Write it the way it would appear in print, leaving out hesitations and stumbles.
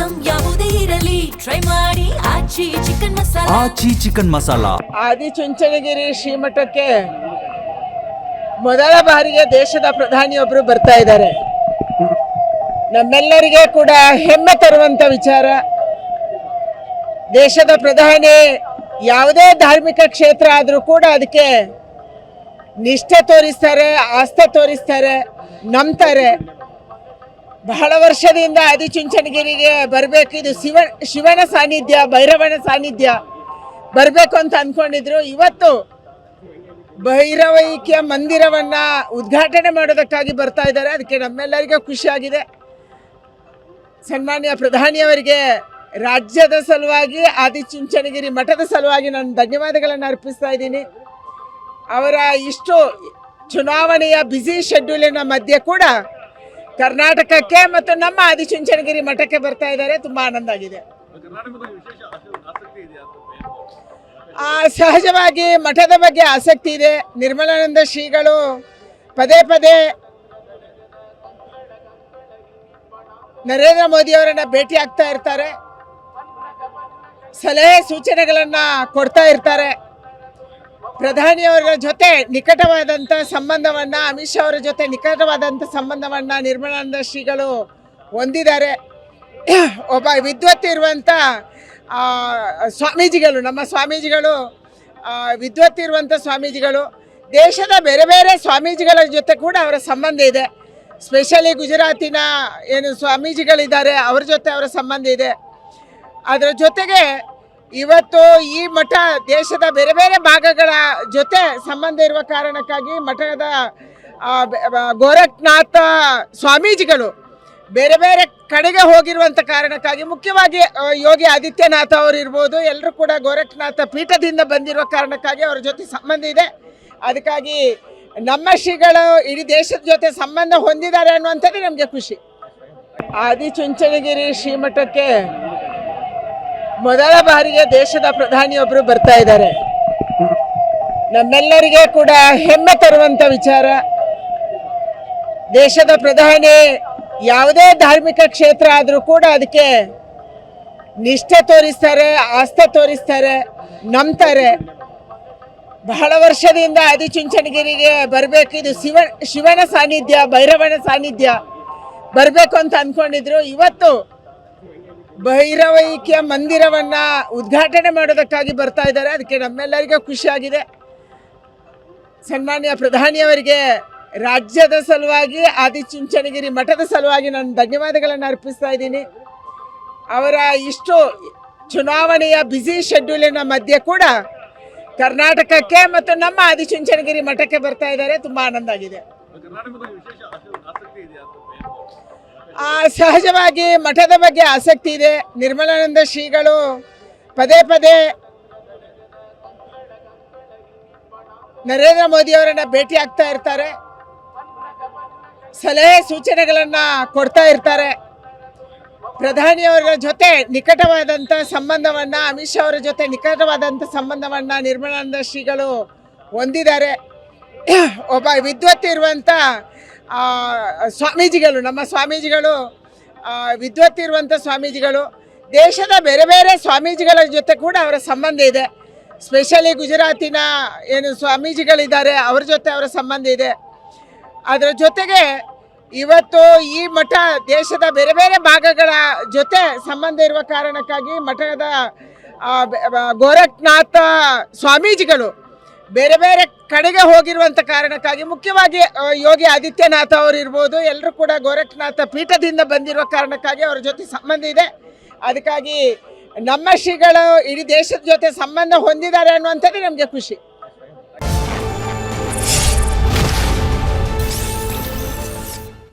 Item ಯಾವುದೇ ಇರಲಿ try ಮಾಡಿ ಆಚಿ ಚಿಕನ್ ಮಸಾಲಾ. ಆಚಿ ಚಿಕನ್ ಮಸಾಲಾ. ಆದಿಚುಂಚನಗಿರಿ ಶ್ರೀಮಠಕ್ಕೆ ಮೊದಲ ಬಾರಿಗೆ ದೇಶದ ಪ್ರಧಾನಿಯೊಬ್ಬರು ಬರ್ತಾ ಇದ್ದಾರೆ. ನಮ್ಮೆಲ್ಲರಿಗೆ ಕೂಡ ಹೆಮ್ಮೆ ತರುವಂತ ವಿಚಾರ. ದೇಶದ ಪ್ರಧಾನಿ ಯಾವುದೇ ಧಾರ್ಮಿಕ ಕ್ಷೇತ್ರ ಆದರೂ ಕೂಡ ಅದಕ್ಕೆ ನಿಷ್ಠೆ ತೋರಿಸ್ತಾರೆ, ಆಸ್ಥೆ ತೋರಿಸ್ತಾರೆ, ನಂಬ್ತಾರೆ. ಬಹಳ ವರ್ಷದಿಂದ ಆದಿಚುಂಚನಗಿರಿಗೆ ಬರಬೇಕು, ಇದು ಶಿವನ ಸಾನ್ನಿಧ್ಯ, ಭೈರವನ ಸಾನ್ನಿಧ್ಯ ಬರಬೇಕು ಅಂತ ಅಂದ್ಕೊಂಡಿದ್ರು. ಇವತ್ತು ಭೈರವೈಕ್ಯ ಮಂದಿರವನ್ನು ಉದ್ಘಾಟನೆ ಮಾಡೋದಕ್ಕಾಗಿ ಬರ್ತಾ ಇದ್ದಾರೆ. ಅದಕ್ಕೆ ನಮ್ಮೆಲ್ಲರಿಗೂ ಖುಷಿಯಾಗಿದೆ. ಸನ್ಮಾನ್ಯ ಪ್ರಧಾನಿಯವರಿಗೆ ರಾಜ್ಯದ ಸಲುವಾಗಿ, ಆದಿಚುಂಚನಗಿರಿ ಮಠದ ಸಲುವಾಗಿ ನಾನು ಧನ್ಯವಾದಗಳನ್ನು ಅರ್ಪಿಸ್ತಾ ಇದ್ದೀನಿ. ಅವರ ಇಷ್ಟು ಚುನಾವಣೆಯ ಬ್ಯುಸಿ ಶೆಡ್ಯೂಲಿನ ಮಧ್ಯೆ ಕೂಡ ಕರ್ನಾಟಕಕ್ಕೆ ಮತ್ತು ನಮ್ಮ ಆದಿಚುಂಚನಗಿರಿ ಮಠಕ್ಕೆ ಬರ್ತಾ ಇದ್ದಾರೆ. ತುಂಬ ಆನಂದ ಆಗಿದೆ. ಸಹಜವಾಗಿ ಮಠದ ಬಗ್ಗೆ ಆಸಕ್ತಿ ಇದೆ. ನಿರ್ಮಲಾನಂದ ಶ್ರೀಗಳು ಪದೇ ಪದೇ ನರೇಂದ್ರ ಮೋದಿ ಅವರನ್ನ ಭೇಟಿ ಆಗ್ತಾ ಇರ್ತಾರೆ, ಸಲಹೆ ಸೂಚನೆಗಳನ್ನು ಕೊಡ್ತಾ ಇರ್ತಾರೆ. ಪ್ರಧಾನಿಯವರ ಜೊತೆ ನಿಕಟವಾದಂಥ ಸಂಬಂಧವನ್ನು, ಅಮಿತ್ ಶಾ ಅವರ ಜೊತೆ ನಿಕಟವಾದಂಥ ಸಂಬಂಧವನ್ನು ನಿರ್ಮಲಾನಂದ ಶ್ರೀಗಳು ಹೊಂದಿದ್ದಾರೆ. ಒಬ್ಬ ವಿದ್ವತ್ ಇರುವಂಥ ಸ್ವಾಮೀಜಿಗಳು, ನಮ್ಮ ಸ್ವಾಮೀಜಿಗಳು ವಿದ್ವತ್ ಇರುವಂಥ ಸ್ವಾಮೀಜಿಗಳು. ದೇಶದ ಬೇರೆ ಬೇರೆ ಸ್ವಾಮೀಜಿಗಳ ಜೊತೆ ಕೂಡ ಅವರ ಸಂಬಂಧ ಇದೆ. ಸ್ಪೆಷಲಿ ಗುಜರಾತಿನ ಏನು ಸ್ವಾಮೀಜಿಗಳಿದ್ದಾರೆ ಅವ್ರ ಜೊತೆ ಅವರ ಸಂಬಂಧ ಇದೆ. ಅದರ ಜೊತೆಗೆ ಇವತ್ತು ಈ ಮಠ ದೇಶದ ಬೇರೆ ಬೇರೆ ಭಾಗಗಳ ಜೊತೆ ಸಂಬಂಧ ಇರುವ ಕಾರಣಕ್ಕಾಗಿ ಮಠದ ಗೋರಖ್ನಾಥ ಸ್ವಾಮೀಜಿಗಳು ಬೇರೆ ಬೇರೆ ಕಡೆಗೆ ಹೋಗಿರುವಂಥ ಕಾರಣಕ್ಕಾಗಿ, ಮುಖ್ಯವಾಗಿ ಯೋಗಿ ಆದಿತ್ಯನಾಥ್ ಅವರು ಇರ್ಬೋದು, ಎಲ್ಲರೂ ಕೂಡ ಗೋರಖ್ನಾಥ ಪೀಠದಿಂದ ಬಂದಿರುವ ಕಾರಣಕ್ಕಾಗಿ ಅವರ ಜೊತೆ ಸಂಬಂಧ ಇದೆ. ಅದಕ್ಕಾಗಿ ನಮ್ಮ ಶ್ರೀಗಳು ಇಡೀ ದೇಶದ ಜೊತೆ ಸಂಬಂಧ ಹೊಂದಿದ್ದಾರೆ ಅನ್ನುವಂಥದ್ದು ನಮಗೆ ಖುಷಿ. ಆದಿಚುಂಚನಗಿರಿ ಶ್ರೀಮಠಕ್ಕೆ ಮೊದಲ ಬಾರಿಗೆ ದೇಶದ ಪ್ರಧಾನಿಯೊಬ್ಬರು ಬರ್ತಾ ಇದ್ದಾರೆ. ನಮ್ಮೆಲ್ಲರಿಗೆ ಕೂಡ ಹೆಮ್ಮೆ ತರುವಂಥ ವಿಚಾರ. ದೇಶದ ಪ್ರಧಾನಿ ಯಾವುದೇ ಧಾರ್ಮಿಕ ಕ್ಷೇತ್ರ ಆದರೂ ಕೂಡ ಅದಕ್ಕೆ ನಿಷ್ಠೆ ತೋರಿಸ್ತಾರೆ, ಆಸ್ಥೆ ತೋರಿಸ್ತಾರೆ, ನಂಬ್ತಾರೆ. ಬಹಳ ವರ್ಷದಿಂದ ಆದಿಚುಂಚನಗಿರಿಗೆ ಬರಬೇಕು, ಇದು ಶಿವನ ಸಾನ್ನಿಧ್ಯ, ಭೈರವನ ಸಾನ್ನಿಧ್ಯ ಬರಬೇಕು ಅಂತ ಅಂದ್ಕೊಂಡಿದ್ರು. ಇವತ್ತು ಭೈರವೈಕ್ಯ ಮಂದಿರವನ್ನು ಉದ್ಘಾಟನೆ ಮಾಡೋದಕ್ಕಾಗಿ ಬರ್ತಾ ಇದ್ದಾರೆ. ಅದಕ್ಕೆ ನಮ್ಮೆಲ್ಲರಿಗೂ ಖುಷಿಯಾಗಿದೆ. ಸನ್ಮಾನ್ಯ ಪ್ರಧಾನಿಯವರಿಗೆ ರಾಜ್ಯದ ಸಲುವಾಗಿ, ಆದಿಚುಂಚನಗಿರಿ ಮಠದ ಸಲುವಾಗಿ ನಾನು ಧನ್ಯವಾದಗಳನ್ನು ಅರ್ಪಿಸ್ತಾ ಇದ್ದೀನಿ. ಅವರ ಇಷ್ಟು ಚುನಾವಣೆಯ ಬ್ಯುಸಿ ಶೆಡ್ಯೂಲಿನ ಮಧ್ಯೆ ಕೂಡ ಕರ್ನಾಟಕಕ್ಕೆ ಮತ್ತು ನಮ್ಮ ಆದಿಚುಂಚನಗಿರಿ ಮಠಕ್ಕೆ ಬರ್ತಾ ಇದ್ದಾರೆ. ತುಂಬ ಆನಂದ ಆಗಿದೆ. ಸಹಜವಾಗಿ ಮಠದ ಬಗ್ಗೆ ಆಸಕ್ತಿ ಇದೆ. ನಿರ್ಮಲಾನಂದ ಶ್ರೀಗಳು ಪದೇ ಪದೇ ನರೇಂದ್ರ ಮೋದಿ ಅವರನ್ನ ಭೇಟಿ ಆಗ್ತಾ ಇರ್ತಾರೆ, ಸಲಹೆ ಸೂಚನೆಗಳನ್ನು ಕೊಡ್ತಾ ಇರ್ತಾರೆ. ಪ್ರಧಾನಿಯವರ ಜೊತೆ ನಿಕಟವಾದಂಥ ಸಂಬಂಧವನ್ನು, ಅಮಿತ್ ಶಾ ಅವರ ಜೊತೆ ನಿಕಟವಾದಂಥ ಸಂಬಂಧವನ್ನು ನಿರ್ಮಲಾನಂದ ಶ್ರೀಗಳು ಹೊಂದಿದ್ದಾರೆ. ಒಬ್ಬ ವಿದ್ವತ್ ಇರುವಂಥ ಸ್ವಾಮೀಜಿಗಳು, ನಮ್ಮ ಸ್ವಾಮೀಜಿಗಳು ವಿದ್ವತ್ ಇರುವಂಥ ಸ್ವಾಮೀಜಿಗಳು. ದೇಶದ ಬೇರೆ ಬೇರೆ ಸ್ವಾಮೀಜಿಗಳ ಜೊತೆ ಕೂಡ ಅವರ ಸಂಬಂಧ ಇದೆ. ಸ್ಪೆಷಲಿ ಗುಜರಾತಿನ ಏನು ಸ್ವಾಮೀಜಿಗಳಿದ್ದಾರೆ ಅವ್ರ ಜೊತೆ ಅವರ ಸಂಬಂಧ ಇದೆ. ಅದರ ಜೊತೆಗೆ ಇವತ್ತು ಈ ಮಠ ದೇಶದ ಬೇರೆ ಬೇರೆ ಭಾಗಗಳ ಜೊತೆ ಸಂಬಂಧ ಇರುವ ಕಾರಣಕ್ಕಾಗಿ ಮಠದ ಗೋರಖ್ನಾಥ ಸ್ವಾಮೀಜಿಗಳು ಬೇರೆ ಬೇರೆ ಕಡೆಗೆ ಹೋಗಿರುವಂಥ ಕಾರಣಕ್ಕಾಗಿ, ಮುಖ್ಯವಾಗಿ ಯೋಗಿ ಆದಿತ್ಯನಾಥ್ ಅವರು ಇರ್ಬೋದು, ಎಲ್ಲರೂ ಕೂಡ ಗೋರಖ್ನಾಥ ಪೀಠದಿಂದ ಬಂದಿರುವ ಕಾರಣಕ್ಕಾಗಿ ಅವರ ಜೊತೆ ಸಂಬಂಧ ಇದೆ. ಅದಕ್ಕಾಗಿ ನಮ್ಮ ಶ್ರೀಗಳು ಇಡೀ ದೇಶದ ಜೊತೆ ಸಂಬಂಧ ಹೊಂದಿದ್ದಾರೆ ಅನ್ನುವಂಥದ್ದು ನಮಗೆ ಖುಷಿ.